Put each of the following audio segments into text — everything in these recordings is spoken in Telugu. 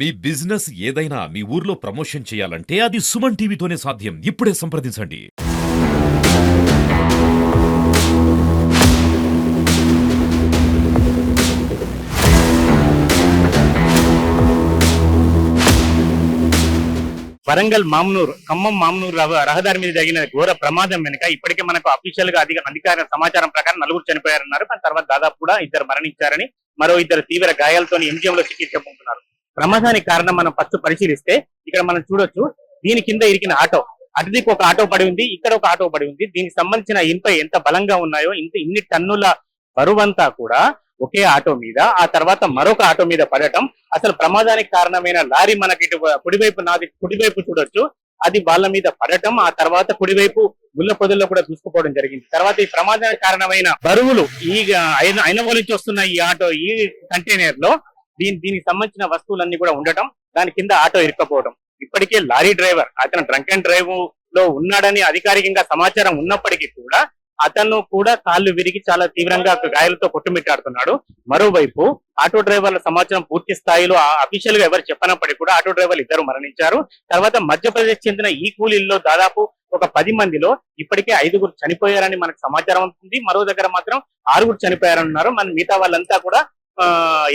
మీ బిజినెస్ ఏదైనా మీ ఊర్లో ప్రమోషన్ చేయాలంటే అది సుమన్ టీవీతోనే సాధ్యం. ఇప్పుడే సంప్రదించండి. వరంగల్ మామ్నూర్ ఖమ్మం మామ్నూర్ రహదారి మీద జరిగిన ఘోర ప్రమాదం వెనుక ఇప్పటికే మనకు అఫీషియల్ గా అధికార సమాచారం ప్రకారం 4 చనిపోయారన్నారు. దాని తర్వాత దాదాపు కూడా 2 మరణించారని, మరో 2 తీవ్ర గాయాలతో ఎంజిఎం లో చికిత్స పొందుతున్నారు. ప్రమాదానికి కారణం మనం ఫస్ట్ పరిశీలిస్తే ఇక్కడ మనం చూడొచ్చు, దీని కింద ఇరికిన ఆటో, అటుదికి ఒక ఆటో పడి ఉంది, ఇక్కడ ఒక ఆటో పడి ఉంది. దీనికి సంబంధించిన ఇనుప ఎంత బలంగా ఉన్నాయో, ఇన్ని టన్నుల బరువంతా కూడా ఒకే ఆటో మీద, ఆ తర్వాత మరొక ఆటో మీద పడటం, అసలు ప్రమాదానికి కారణమైన లారీ మనకి కుడివైపు చూడొచ్చు, అది వాళ్ళ మీద పడటం, ఆ తర్వాత కుడివైపు గుళ్ళ పొదల్లో కూడా దూసుకుపోవడం జరిగింది. తర్వాత ఈ ప్రమాదానికి కారణమైన బరువులు, ఈ ఐనవోలు నుంచి వస్తున్న ఈ ఆటో, ఈ కంటైనర్ లో దీనికి సంబంధించిన వస్తువులన్నీ కూడా ఉండటం, దాని కింద ఆటో ఇరుక్కపోవడం. ఇప్పటికే లారీ డ్రైవర్ అతను డ్రంక్ అండ్ డ్రైవ్ లో ఉన్నాడని అధికారికంగా సమాచారం ఉన్నప్పటికీ కూడా అతను కూడా కాళ్ళు విరిగి చాలా తీవ్రంగా గాయాలతో కొట్టుమిట్టాడుతున్నాడు. మరోవైపు ఆటో డ్రైవర్ల సమాచారం పూర్తి స్థాయిలో అఫీషియల్ గా ఎవరు చెప్పనప్పటికీ కూడా ఆటో డ్రైవర్లు 2 మరణించారు. తర్వాత మధ్యప్రదేశ్ చెందిన ఈ కూలీల్లో దాదాపు ఒక 10 మందిలో ఇప్పటికే 5 చనిపోయారని మనకు సమాచారం ఉంటుంది. మరో దగ్గర మాత్రం 6 చనిపోయారన్నారు. మన మిగతా వాళ్ళంతా కూడా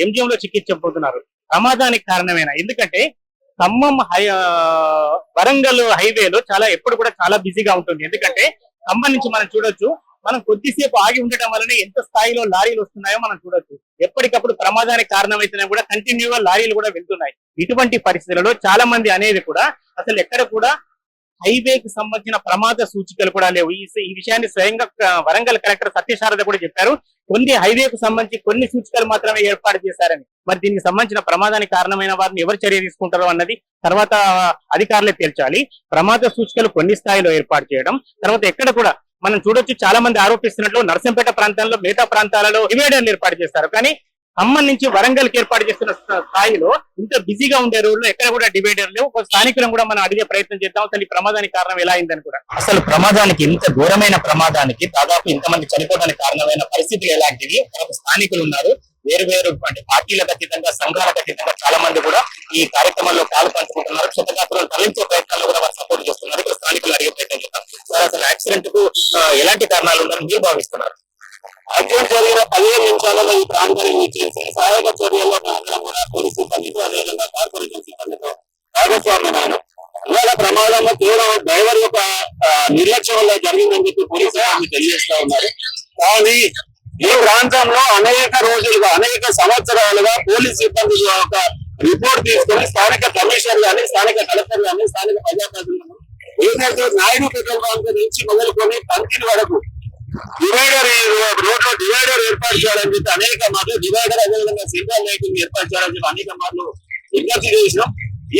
ఎంజిఎం లో చికిత్స పొందుతున్నారు. ప్రమాదానికి కారణమైన, ఎందుకంటే ఖమ్మం వరంగల్ హైవేలో ఎప్పుడు కూడా చాలా బిజీగా ఉంటుంది. ఎందుకంటే ఖమ్మం నుంచి మనం చూడొచ్చు, మనం కొద్దిసేపు ఆగి ఉండటం వల్లనే ఎంత స్థాయిలో లారీలు వస్తున్నాయో మనం చూడొచ్చు. ఎప్పటికప్పుడు ప్రమాదానికి కారణమైతేనే కూడా కంటిన్యూగా లారీలు కూడా వెళ్తున్నాయి. ఇటువంటి పరిస్థితులలో చాలా మంది అనేది కూడా అసలు ఎక్కడ కూడా హైవేకి సంబంధించిన ప్రమాద సూచికలు కూడా లేవు. ఈ విషయాన్ని స్వయంగా వరంగల్ కలెక్టర్ సత్యశారద కూడా చెప్పారు. కొన్ని హైవేకు సంబంధించి కొన్ని సూచికలు మాత్రమే ఏర్పాటు చేశారని. మరి దీనికి సంబంధించిన ప్రమాదానికి కారణమైన వారిని ఎవరు చర్య తీసుకుంటారో అన్నది తర్వాత అధికారులే తేల్చాలి. ప్రమాద సూచికలు కొన్ని స్థాయిలో ఏర్పాటు చేయడం, తర్వాత ఎక్కడ కూడా మనం చూడొచ్చు, చాలా మంది ఆరోపిస్తున్నట్లు నర్సంపేట ప్రాంతంలో, మిగతా ప్రాంతాలలో డివైడర్లు ఏర్పాటు చేస్తారు. కానీ ఖమ్మం నుంచి వరంగల్ కి ఏర్పాటు చేస్తున్న స్థాయిలో ఇంత బిజీగా ఉండే రోడ్లు ఎక్కడ కూడా డివైడర్ లేవు. ఒక స్థానికులను కూడా మనం అడిగే ప్రయత్నం చేద్దాం, అసలు ఈ ప్రమాదానికి కారణం ఎలా అయిందని కూడా. అసలు ప్రమాదానికి, ఇంత ఘోరమైన ప్రమాదానికి, దాదాపు ఇంతమంది చనిపోవడానికి కారణమైన పరిస్థితులు ఎలాంటివి, మనకు స్థానికులు ఉన్నారు. వేరు పార్టీలకు అతీతంగా, సంఘాలకు అతీతంగా చాలా మంది కూడా ఈ కార్యక్రమంలో పాలు పంచుకుంటున్నారు. క్షతగాత్రులను తరలించే ప్రయత్నాలు కూడా వారు సపోర్ట్ చేస్తున్నారు. ఇక్కడ స్థానికులు అడిగే ప్రయత్నం చేద్దాం. అసలు యాక్సిడెంట్ కు ఎలాంటి కారణాలు ఉన్నారని మీరు భావిస్తున్నారు? యాక్సిడెంట్ జరిగిన 15 నిమిషాలలో ఈ ప్రాంతాన్ని చేసి సహాయక చర్యల్లో కూడా పోలీసు సిబ్బందితో, అదేవిధంగా కార్పొరేషన్ సిబ్బందితో భాగస్వామ్యమైన ఇవాళ ప్రమాదంలో కేవలం డ్రైవర్ యొక్క నిర్లక్ష్యం వల్ల జరిగిందని చెప్పి పోలీసు తెలియజేస్తా ఉన్నారు. కానీ ఈ ప్రాంతంలో అనేక రోజులుగా, అనేక సంవత్సరాలుగా పోలీస్ సిబ్బంది ఒక రిపోర్ట్ తీసుకుని స్థానిక కమిషనర్ గాని, స్థానిక కలెక్టర్ గాని, స్థానిక ప్రజాప్రతినిధులు ఏదైతే నాయుడు పెట్రోల్ బంక్ నుంచి మొదలుకొని పంకిని వరకు రోడ్లో డివైడర్ ఏర్పాటు చేయాలని చెప్పి అనేక మార్లు, డివైడర్ అదేవిధంగా సిగ్నల్ లైటింగ్ ఏర్పాటు చేయాలని చెప్పి అనేక మార్లు విజ్ఞప్తి చేసినాం.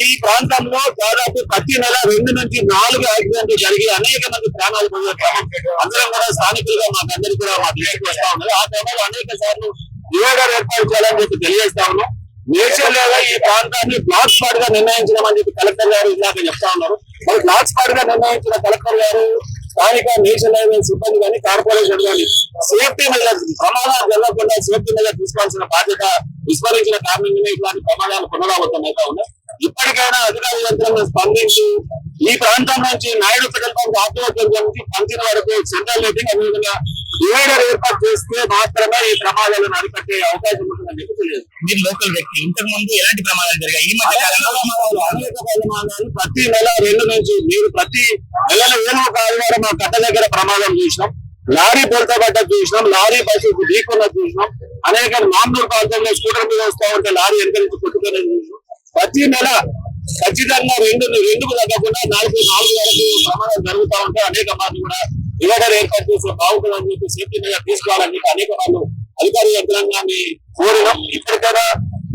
ఈ ప్రాంతంలో దాదాపు ప్రతి నెల 2 నుంచి 4 యాక్సిడెంట్లు జరిగి అనేక మంది ప్రాణాలు పొందుతాం. అందరం కూడా స్థానికులుగా మాకందరికీ కూడా మా దృష్టికి వస్తా ఉన్నారు. ఆ క్రమంలో అనేక సార్లు డివైడర్ ఏర్పాటు చేయాలని చెప్పి తెలియజేస్తా ఉన్నాం. నేషనల్ గా ఈ ప్రాంతాన్ని బ్లాక్ స్పాట్ గా నిర్ణయించడం చెప్పి కలెక్టర్ గారు ఇందాక చెప్తా ఉన్నారు. మరి బ్లాక్ స్పాట్ గా నిర్ణయించిన కలెక్టర్ గారు స్థానిక నేషనల్ హైవే సిబ్బంది కానీ, కార్పొరేషన్ కానీ సేఫ్టీ మీద, ప్రమాదాలు జరగకుండా సేఫ్టీ మీద తీసుకోవాల్సిన బాధ్యత విస్మరించిన కారణంగానే ఇట్లాంటి ప్రమాదాలు పునరావృతం అవుతా ఉన్నాయి. ఇప్పటికైనా అధికార యంత్రాంగం స్పందించి ఈ ప్రాంతం నుంచి నాయుడు పెట్రోల్ బంక్ ఆటోమేటిక్ నుంచి పంచిన వరకు సెంట్రల్ లైటింగ్, అదేవిధంగా డివైడర్ ఏర్పాటు చేస్తే మాత్రమే ఈ ప్రమాదాలను అరికట్టే అవకాశం ఉంటుందని చెప్పి తెలియదు. మీరు లోకల్ వ్యక్తి, ఇంతకు ముందు ఎలాంటి ప్రమాదాలు జరిగాయి? ఈ మధ్య అనేక ప్రమాదాలు ప్రతి నెల 2 నుంచి, మీరు ప్రతి నెలలో ఏదో ఒక ఆదివారం మా కట్ట దగ్గర ప్రమాదం చూసినాం. లారీ పొలతబడ్డ చూసినాం, లారీ బస్సు ఢీకొన్నది చూసినాం. అనేక మామూలు ప్రాంతంలో స్కూటర్ మీద వస్తా ఉంటే లారీ వెనక నుంచి కొట్టుకునేది చూసినాం. ప్రతి నెల ఖచ్చితంగా 2కు తగ్గకుండా 4 వరకు ప్రమాదాలు జరుగుతూ ఉంటే అనేక మంది కూడా డివైడర్ ఏర్పాటు చేసే బాగుంటుందని చెప్పి సేఫ్టీ మీద తీసుకోవాలని చెప్పి అనేక మంది అధికార యంత్రాంగాన్ని కోరినాం. ఇప్పటికైనా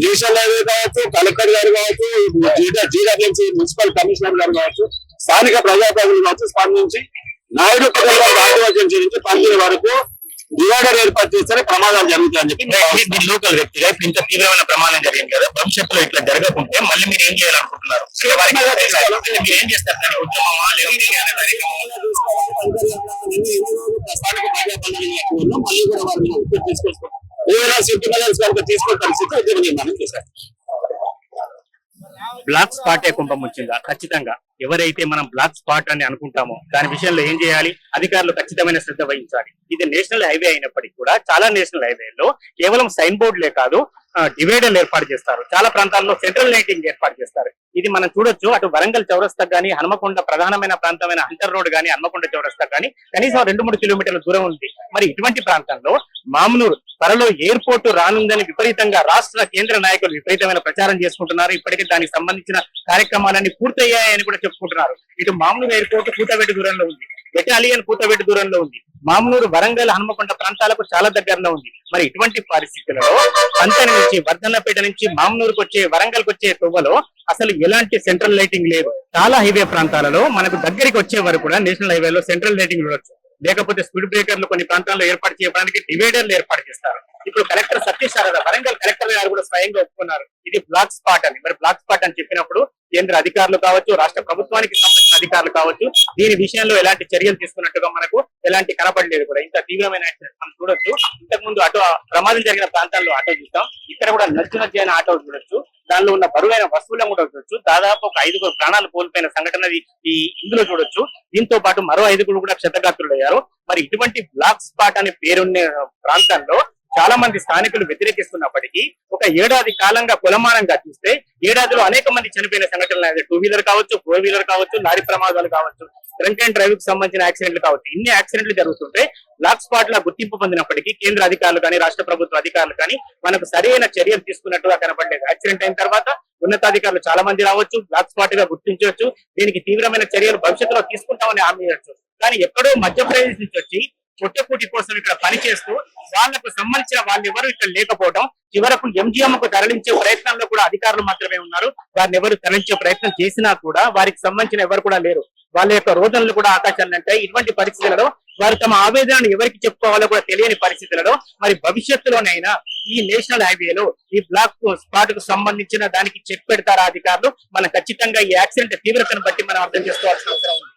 నేషనల్ హైవే కావచ్చు, కలెక్టర్ గారు కావచ్చు, జీడబ్ల్యూసీ మున్సిపల్ కమిషనర్ గారు కావచ్చు, స్థానిక ప్రజాప్రతినిధులు కావచ్చు స్పందించి నాయుడు ఆదివాసీ నుంచి పంపిన వరకు డివైడర్ ఏర్పాటు చేస్తే ప్రమాదాలు జరుగుతాయని చెప్పి. లోకల్ వ్యక్తిగా ఇంత తీవ్రమైన ప్రమాదం జరిగింది కదా, భవిష్యత్తులో ఇట్లా జరగకుంటే మళ్ళీ మీరు ఏం చేయాలనుకుంటున్నారు? మీరు ఏం చేస్తారు? దాని ఉద్యమమా, స్థానిక ప్రజాప్రతినిధులు మళ్ళీ కూడా వారిని ఉత్తర్వు తీసుకొస్తాం. ఏదైనా సేఫ్టీ మెజర్స్ కనుక తీసుకునే పరిస్థితి ఉద్యమం నిర్మాణం చేశారు. బ్లాక్ స్పాటే కుంభం వచ్చిందా? ఖచ్చితంగా. ఎవరైతే మనం బ్లాక్ స్పాట్ అని అనుకుంటామో దాని విషయంలో ఏం చేయాలి? అధికారులు ఖచ్చితమైన శ్రద్ధ వహించాలి. ఇది నేషనల్ హైవే అయినప్పటికీ కూడా చాలా నేషనల్ హైవేలో కేవలం సైన్ బోర్డులే కాదు, డివైడర్లు ఏర్పాటు చేస్తారు. చాలా ప్రాంతాల్లో సెంట్రల్ లైటింగ్ ఏర్పాటు చేస్తారు. ఇది మనం చూడొచ్చు. అటు వరంగల్ చౌరస్తా గానీ, హనుమకొండ ప్రధానమైన ప్రాంతమైన హంటర్ రోడ్ గానీ, హనుమకొండ చౌరస్తా గానీ కనీసం 2-3 కిలోమీటర్ల దూరం ఉంది. మరి ఇటువంటి ప్రాంతంలో మామునూరు త్వరలో ఎయిర్పోర్ట్ రానుందని విపరీతంగా రాష్ట్ర కేంద్ర నాయకులు విపరీతమైన ప్రచారం చేసుకుంటున్నారు. ఇప్పటికే దానికి సంబంధించిన కార్యక్రమాలన్నీ పూర్తయ్యాయని కూడా చెప్పుకుంటున్నారు. ఇటు మామునూరు ఎయిర్పోర్ట్ కూతవేటు దూరంలో ఉంది, బెటాలియన్ కూతవేటు దూరంలో ఉంది, మామునూరు వరంగల్ హనుమకొండ ప్రాంతాలకు చాలా దగ్గరలో ఉంది. మరి ఇటువంటి పరిస్థితులలో అంతని నుంచి వర్ధన్నపేట నుంచి మామునూరుకు వచ్చే వరంగల్కి వచ్చే తొవ్వలో అసలు ఎలాంటి సెంట్రల్ లైటింగ్ లేదు. చాలా హైవే ప్రాంతాలలో మనకు దగ్గరికి వచ్చే వరకు కూడా నేషనల్ హైవేలో సెంట్రల్ లైటింగ్ ఉండొచ్చు, లేకపోతే స్పీడ్ బ్రేకర్లు కొన్ని ప్రాంతాల్లో ఏర్పాటు చేయడానికి డివైడర్లు ఏర్పాటు చేస్తారు. ఇప్పుడు కలెక్టర్ సతీష్ శారద వరంగల్ కలెక్టర్ గారు కూడా స్వయంగా ఒప్పుకున్నారు ఇది బ్లాక్ స్పాట్ అని. మరి బ్లాక్ స్పాట్ అని చెప్పినప్పుడు కేంద్ర అధికారులు కావచ్చు, రాష్ట్ర ప్రభుత్వానికి సంబంధించిన అధికారులు కావచ్చు, దీని విషయంలో ఎలాంటి చర్యలు తీసుకున్నట్టుగా మనకు ఎలాంటి కనపడలేదు కూడా. ఇంత తీవ్రమైన యాక్సిడెంట్ మనం చూడొచ్చు. ఇంతకు ముందు ఆటో ప్రమాదం జరిగిన ప్రాంతాల్లో ఆటో చూస్తాం, ఇక్కడ కూడా నచ్చి అయిన ఆటో చూడొచ్చు. దానిలో ఉన్న బరువైన వస్తువులను కూడా చూడొచ్చు. దాదాపు ఒక 5 ప్రాణాలు కోల్పోయిన సంఘటన ఈ ఇందులో చూడొచ్చు. దీంతో పాటు మరో 5 కూడా క్షతగాత్రులయ్యారు. మరి ఇటువంటి బ్లాక్ స్పాట్ అనే పేరున్న ప్రాంతాల్లో చాలా మంది స్థానికులు వ్యతిరేకిస్తున్నప్పటికీ ఒక ఏడాది కాలంగా కులమానంగా చూస్తే ఏడాదిలో అనేక మంది చనిపోయిన సంఘటనలు, 2 వీలర్ కావచ్చు, 4 వీలర్ కావచ్చు, లారీ ప్రమాదాలు కావచ్చు, డ్రంక్ అండ్ డ్రైవ్ కి సంబంధించిన యాక్సిడెంట్లు కావచ్చు, ఇన్ని యాక్సిడెంట్లు జరుగుతుంటే బ్లాక్ స్పాట్ లా గుర్తింపు పొందినప్పటికీ కేంద్ర అధికారులు కానీ, రాష్ట్ర ప్రభుత్వ అధికారులు కానీ మనకు సరైన చర్యలు తీసుకున్నట్టుగా కనపడలేదు. యాక్సిడెంట్ అయిన తర్వాత ఉన్నతాధికారులు చాలా మంది రావచ్చు, బ్లాక్ స్పాట్ గా గుర్తించవచ్చు, దీనికి తీవ్రమైన చర్యలు భవిష్యత్తులో తీసుకుంటామని హామీ ఇవ్వచ్చు. కానీ ఎక్కడో మధ్యప్రదేశ్ నుంచి వచ్చి పొట్టకూటి కోసం ఇక్కడ పనిచేస్తూ వాళ్లకు సంబంధించిన వాళ్ళు ఎవరు ఇక్కడ లేకపోవడం, చివరకు ఎంజిఎం కు తరలించే ప్రయత్నంలో కూడా అధికారులు మాత్రమే ఉన్నారు. వారిని ఎవరు తరలించే ప్రయత్నం చేసినా కూడా వారికి సంబంధించిన ఎవరు కూడా లేరు. వాళ్ళ యొక్క రోదనలు కూడా ఆకాశాన్ని అంటాయి. ఇటువంటి పరిస్థితులలో వారు తమ ఆవేదనను ఎవరికి చెప్పుకోవాలో కూడా తెలియని పరిస్థితులలో మరి భవిష్యత్తులోనైనా ఈ నేషనల్ హైవేలో ఈ బ్లాక్ స్పాట్ కు సంబంధించిన దానికి చెక్ పెడతారా అధికారులు? మనం ఖచ్చితంగా ఈ యాక్సిడెంట్ తీవ్రతను బట్టి మనం అర్థం చేసుకోవాల్సిన అవసరం ఉంది.